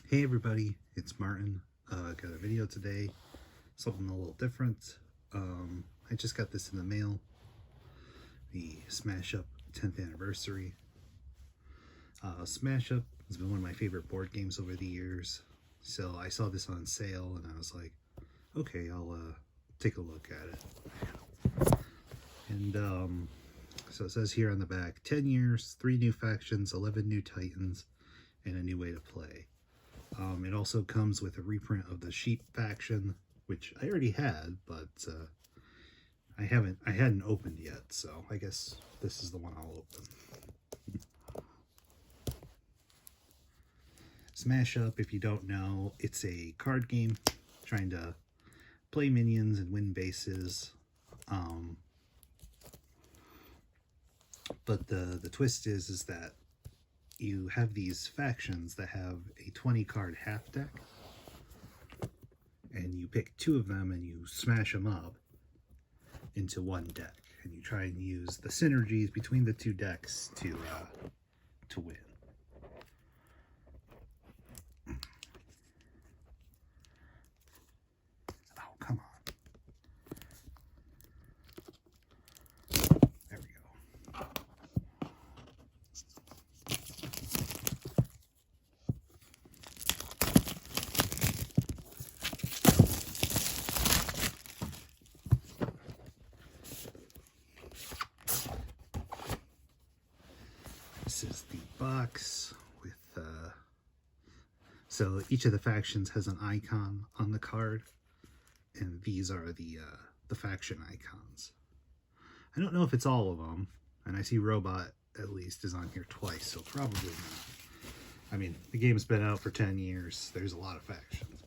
Hey everybody, it's Martin. Got a video today, something a little different. I just got this in the mail, the Smash Up 10th anniversary. Smash Up has been one of my favorite board games over the years, so I saw this on sale and I was like, okay, I'll take a look at it. And so it says here on the back, 10 years, 3 new factions, 11 new titans, and a new way to play. It also comes with a reprint of the Sheep faction, which I already had, but I hadn't opened yet, so I guess this is the one I'll open. Smash Up, if you don't know, it's a card game trying to play minions and win bases. But the twist is that you have these factions that have a 20 card half deck, and you pick 2 of them and you smash them up into one deck, and you try and use the synergies between the 2 decks to win. Oh, come on. There we go. This is the box with, so each of the factions has an icon on the card, and these are the faction icons. I don't know if it's all of them, and I see Robot at least is on here twice, so probably not. I mean, the game's been out for 10 years. There's a lot of factions.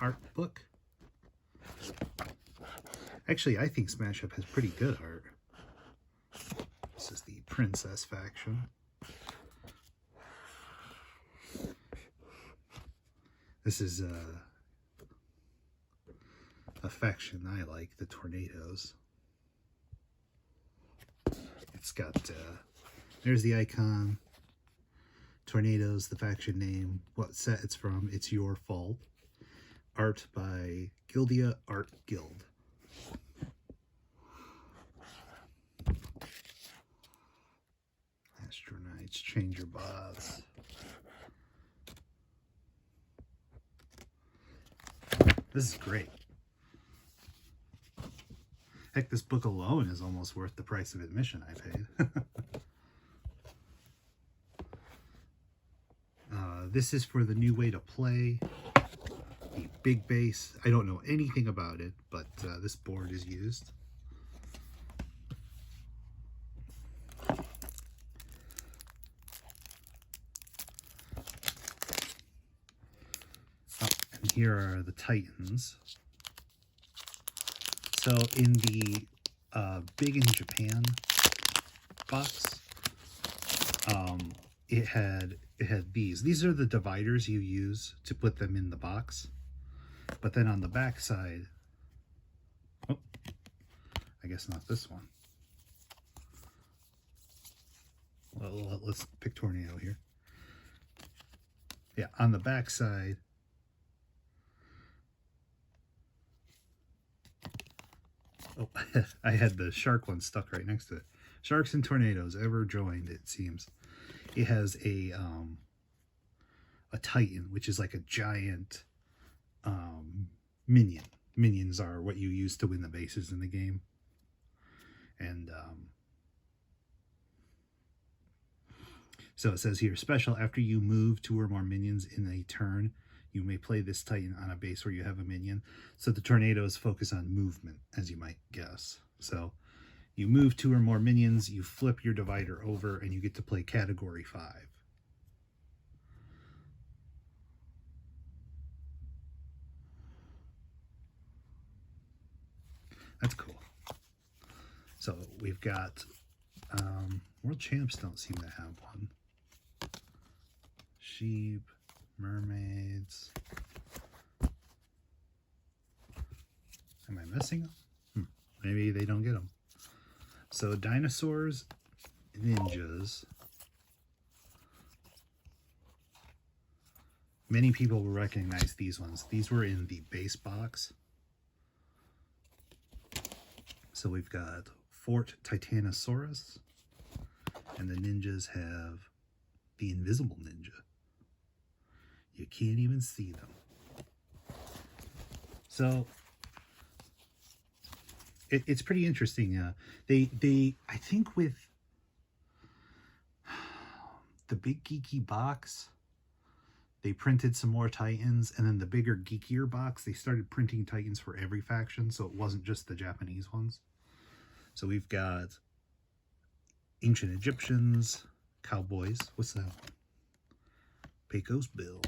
Art book. Actually, I think Smash Up has pretty good art. This is the Princess faction. This is a faction I like, the Tornadoes. It's got, there's the icon. Tornadoes, the faction name, what set it's from, It's Your Fault. Art by Gildia Art Guild. Astronauts, Changer Bots. This is great. Heck, this book alone is almost worth the price of admission I paid. This is for the new way to play. The big base. I don't know anything about it, but this board is used. And here are the Titans. So in the Big in Japan box, it had these. These are the dividers you use to put them in the box. But then on the back side, oh, I guess not this one. Well, let's pick Tornado here. Yeah, on the back side, oh, I had the shark one stuck right next to it. Sharks and tornadoes ever joined, it seems. It has a Titan, which is like a giant minion. Minions are what you use to win the bases in the game. And so it says here, special, after you move 2 or more minions in a turn, you may play this Titan on a base where you have a minion. So the tornadoes focus on movement, as you might guess. So you move 2 or more minions, you flip your divider over, and you get to play category 5. That's cool. So we've got World Champs don't seem to have one. Sheep, mermaids. Am I missing them? Maybe they don't get them. So dinosaurs, ninjas. Many people will recognize these ones. These were in the base box. So we've got Fort Titanosaurus, and the ninjas have the Invisible Ninja. You can't even see them. So it's pretty interesting. They I think with the big geeky box, they printed some more Titans, and then the bigger, geekier box, they started printing Titans for every faction, so it wasn't just the Japanese ones. So we've got Ancient Egyptians, Cowboys, what's that one? Pecos Bill,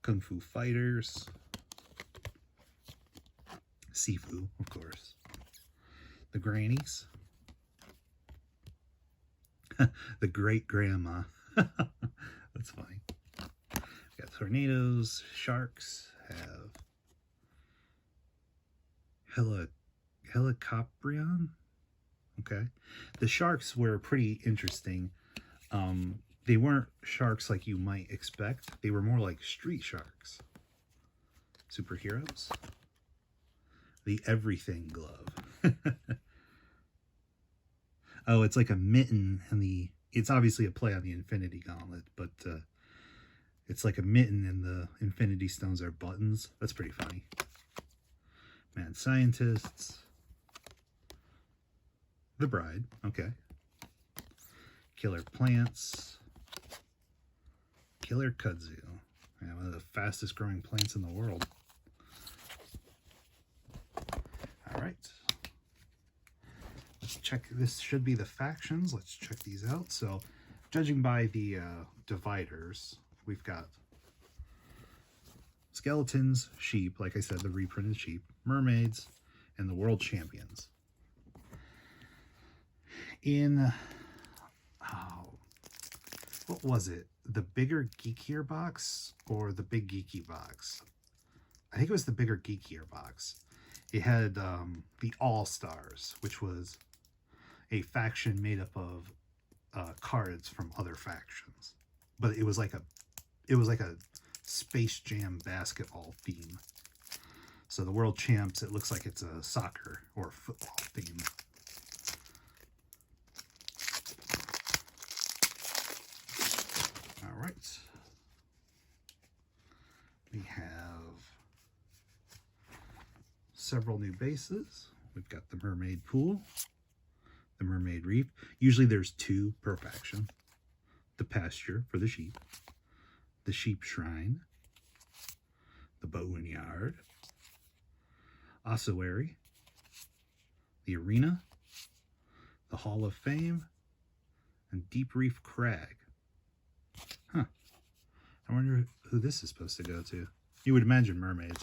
Kung Fu Fighters, Sifu, of course, the Grannies, the Great Grandma, that's funny. Got tornadoes, sharks, have Helicoprion. Okay. The sharks were pretty interesting. They weren't sharks like you might expect. They were more like street sharks. Superheroes. The Everything Glove. Oh, it's like a mitten, and it's obviously a play on the Infinity Gauntlet, but it's like a mitten and the Infinity Stones are buttons. That's pretty funny. Mad Scientists. The Bride. Okay. Killer Plants. Killer Kudzu. Yeah, one of the fastest growing plants in the world. All right. Let's check. This should be the factions. Let's check these out. So, judging by the dividers, we've got skeletons, sheep, like I said, the reprinted sheep, mermaids, and the world champions. In, what was it? The bigger, geekier box or the big geeky box? I think it was the bigger, geekier box. It had the All-Stars, which was a faction made up of cards from other factions. But it was like a Space Jam basketball theme. So the World Champs, it looks like it's a soccer or football theme. All right. We have several new bases. We've got the Mermaid Pool, the Mermaid Reef. Usually there's 2 per faction. The Pasture for the sheep, the Sheep Shrine, the Boneyard, Ossuary, the Arena, the Hall of Fame, and Deep Reef Crag. Huh. I wonder who this is supposed to go to. You would imagine mermaids.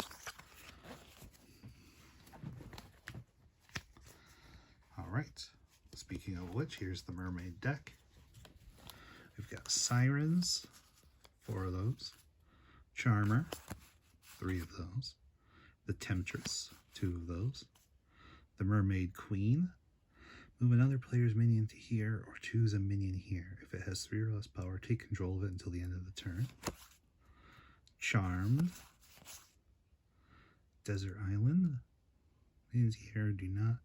All right. Speaking of which, here's the mermaid deck. We've got Sirens, 4 of those. Charmer, 3 of those. The Temptress, 2 of those. The Mermaid Queen. Move another player's minion to here or choose a minion here. If it has 3 or less power, take control of it until the end of the turn. Charmed. Desert Island. Minions here do not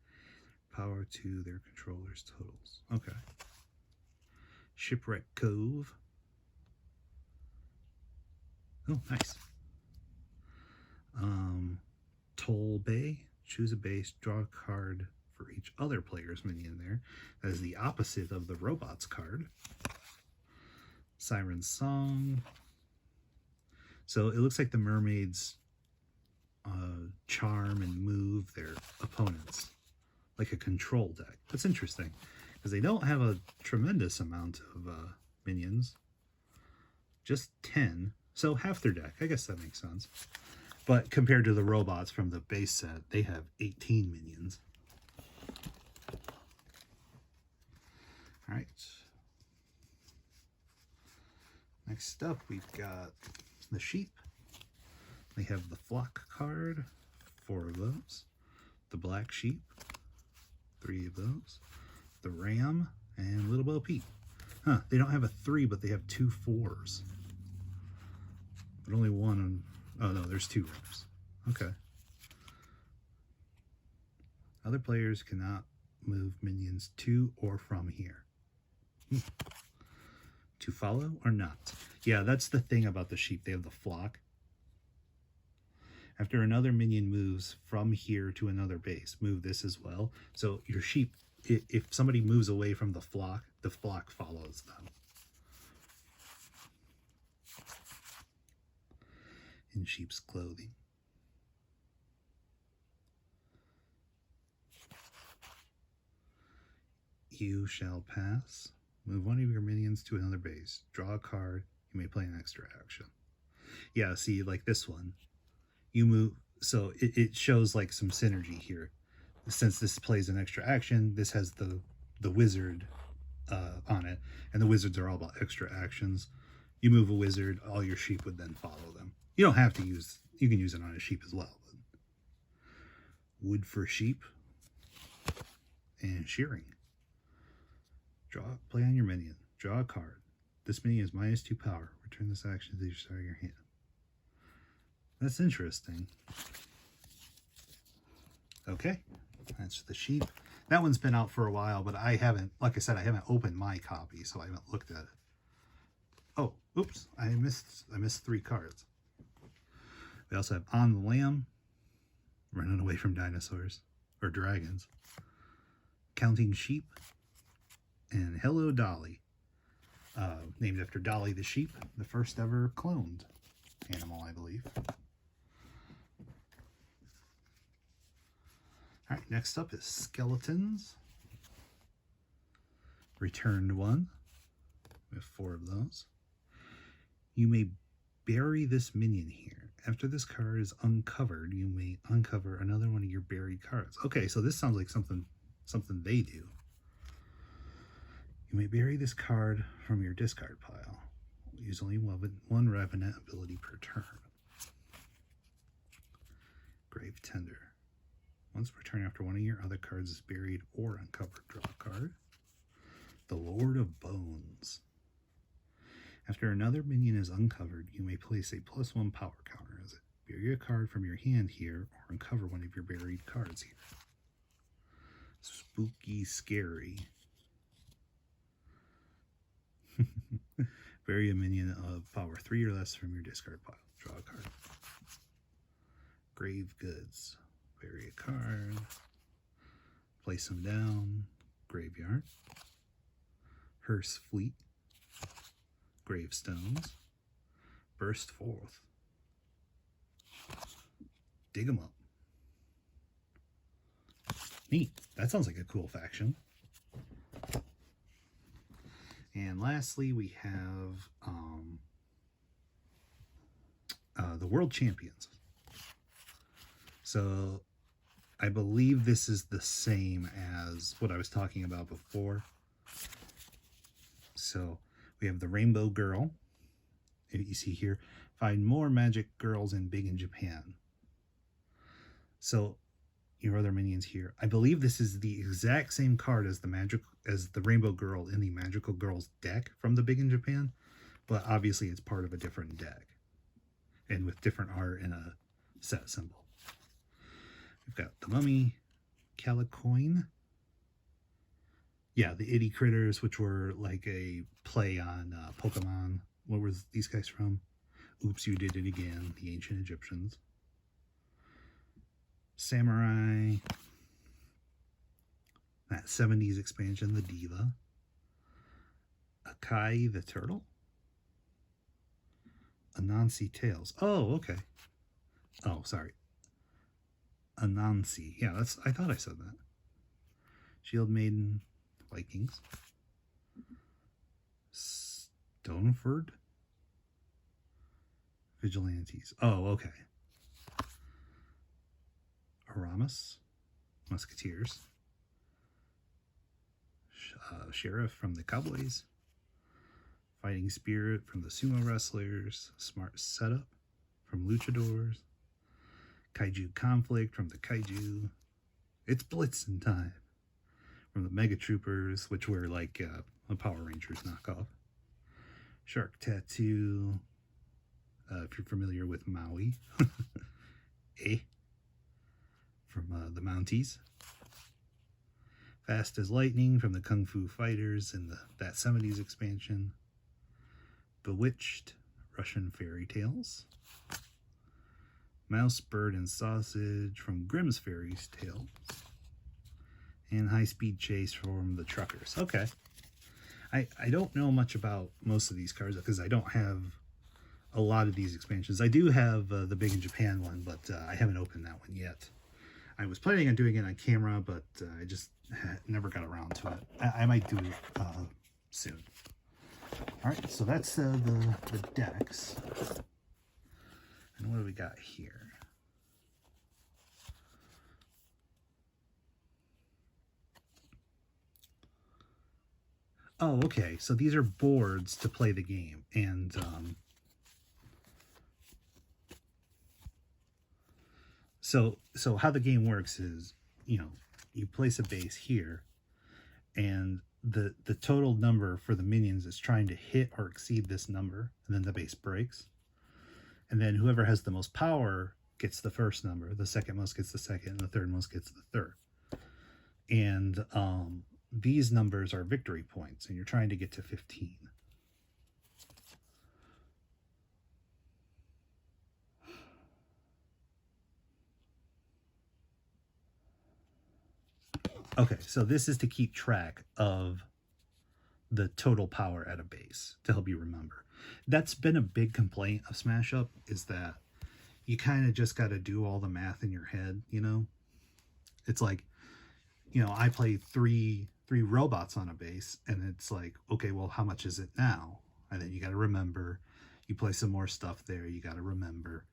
power to their controller's totals. Okay. Shipwreck Cove. Oh, nice. Toll Bay. Choose a base, draw a card for each other player's minion there. That is the opposite of the robots card. Siren Song. So it looks like the mermaids charm and move their opponents like a control deck. That's interesting because they don't have a tremendous amount of minions. Just 10. So half their deck. I guess that makes sense. But compared to the robots from the base set, they have 18 minions. All right. Next up, we've got the sheep. We have the flock card, 4 of those. The black sheep, 3 of those. The ram and Little Bo Peep. Huh, they don't have a 3, but they have 2 4s. But only one on, oh no, there's 2 rams. Okay. Other players cannot move minions to or from here. To follow or not? Yeah, that's the thing about the sheep. They have the flock. After another minion moves from here to another base, move this as well. So your sheep, if somebody moves away from the flock follows them. In sheep's clothing. You shall pass. Move one of your minions to another base. Draw a card. You may play an extra action. Yeah, see, like this one. You move, so it shows like some synergy here. Since this plays an extra action, this has the wizard on it, and the wizards are all about extra actions. You move a wizard, all your sheep would then follow them. You don't have to use, you can use it on a sheep as well. But wood for sheep and shearing. Play on your minion. Draw a card. This minion is -2 power. Return this action to the side of your hand. That's interesting. Okay, that's the sheep. That one's been out for a while, but I haven't, like I said, I haven't opened my copy, so I haven't looked at it. Oh, oops, I missed 3 cards. We also have On the Lamb, running away from dinosaurs, or dragons. Counting Sheep, and Hello Dolly, named after Dolly the sheep, the first ever cloned animal, I believe. All right, next up is Skeletons. Returned 1. We have 4 of those. You may bury this minion here. After this card is uncovered, you may uncover another one of your buried cards. Okay, so this sounds like something they do. You may bury this card from your discard pile. Use only one Revenant ability per turn. Grave Tender. Once per turn after one of your other cards is buried or uncovered, draw a card. The Lord of Bones. After another minion is uncovered, you may place a +1 power counter as it. Bury a card from your hand here or uncover one of your buried cards here. Spooky Scary. Bury a minion of power 3 or less from your discard pile. Draw a card. Grave Goods. Bury a card. Place them down. Graveyard. Hearse Fleet. Gravestones. Burst Forth. Dig 'em up. Neat. That sounds like a cool faction. And lastly, we have the World Champions. So I believe this is the same as what I was talking about before. So we have the Rainbow Girl. You see here, find more magic girls in Big in Japan. So your other minions here. I believe this is the exact same card as the Rainbow Girl in the Magical Girls deck from the Big in Japan, but obviously it's part of a different deck and with different art and a set symbol. We've got the Mummy, Calicoin. Yeah, the Itty Critters, which were like a play on Pokemon. What were these guys from? Oops, You Did It Again, the Ancient Egyptians. Samurai. That 70s expansion, the Diva. Akai the Turtle. Anansi Tales. Oh, okay. Oh, sorry. Anansi. Yeah, I thought I said that. Shield Maiden. Vikings. Stoneford. Vigilantes. Oh, okay. Aramis. Musketeers. Sheriff from the Cowboys, Fighting Spirit from the Sumo Wrestlers, Smart Setup from Luchadors, Kaiju Conflict from the Kaiju, It's Blitzin' Time from the Mega Troopers, which were like a Power Rangers knockoff, Shark Tattoo, if you're familiar with Maui, from the Mounties, Fast as Lightning from the Kung Fu Fighters and that 70s expansion, Bewitched, Russian Fairy Tales, Mouse, Bird, and Sausage from Grimm's Fairy Tales, and High Speed Chase from the Truckers. Okay. I don't know much about most of these cards because I don't have a lot of these expansions. I do have the Big in Japan one, but I haven't opened that one yet. I was planning on doing it on camera, but I just never got around to it. I might do it soon. All right, so that's the decks. And what do we got here? Oh, okay. So these are boards to play the game. And so how the game works is, you know, you place a base here, and the total number for the minions is trying to hit or exceed this number, and then the base breaks. And then whoever has the most power gets the first number, the second most gets the second, and the third most gets the third. And these numbers are victory points, and you're trying to get to 15. Okay, so this is to keep track of the total power at a base, to help you remember. That's been a big complaint of Smash Up, is that you kind of just got to do all the math in your head, you know? It's like, you know, I play three robots on a base, and it's like, okay, well, how much is it now? And then you got to remember. You play some more stuff there, you got to remember.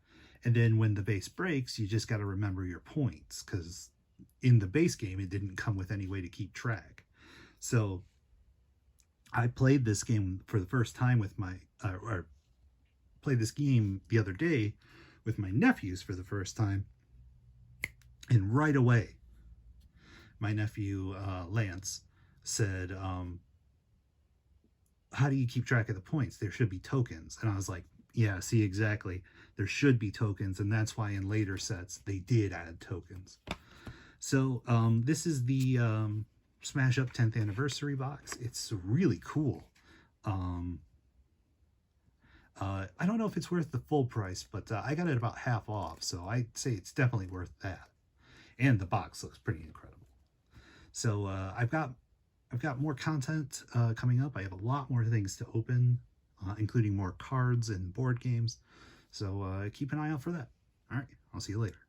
And then when the base breaks, you just got to remember your points, because in the base game, it didn't come with any way to keep track. So I played this game for the first time with my, or played this game the other day with my nephews for the first time. And right away, my nephew, Lance, said, how do you keep track of the points? There should be tokens. And I was like, yeah, see, exactly. There should be tokens. And that's why in later sets, they did add tokens. So this is the Smash Up 10th Anniversary box. It's really cool. I don't know if it's worth the full price, but I got it about half off. So I'd say it's definitely worth that. And the box looks pretty incredible. So I've got more content coming up. I have a lot more things to open, including more cards and board games. So keep an eye out for that. All right, I'll see you later.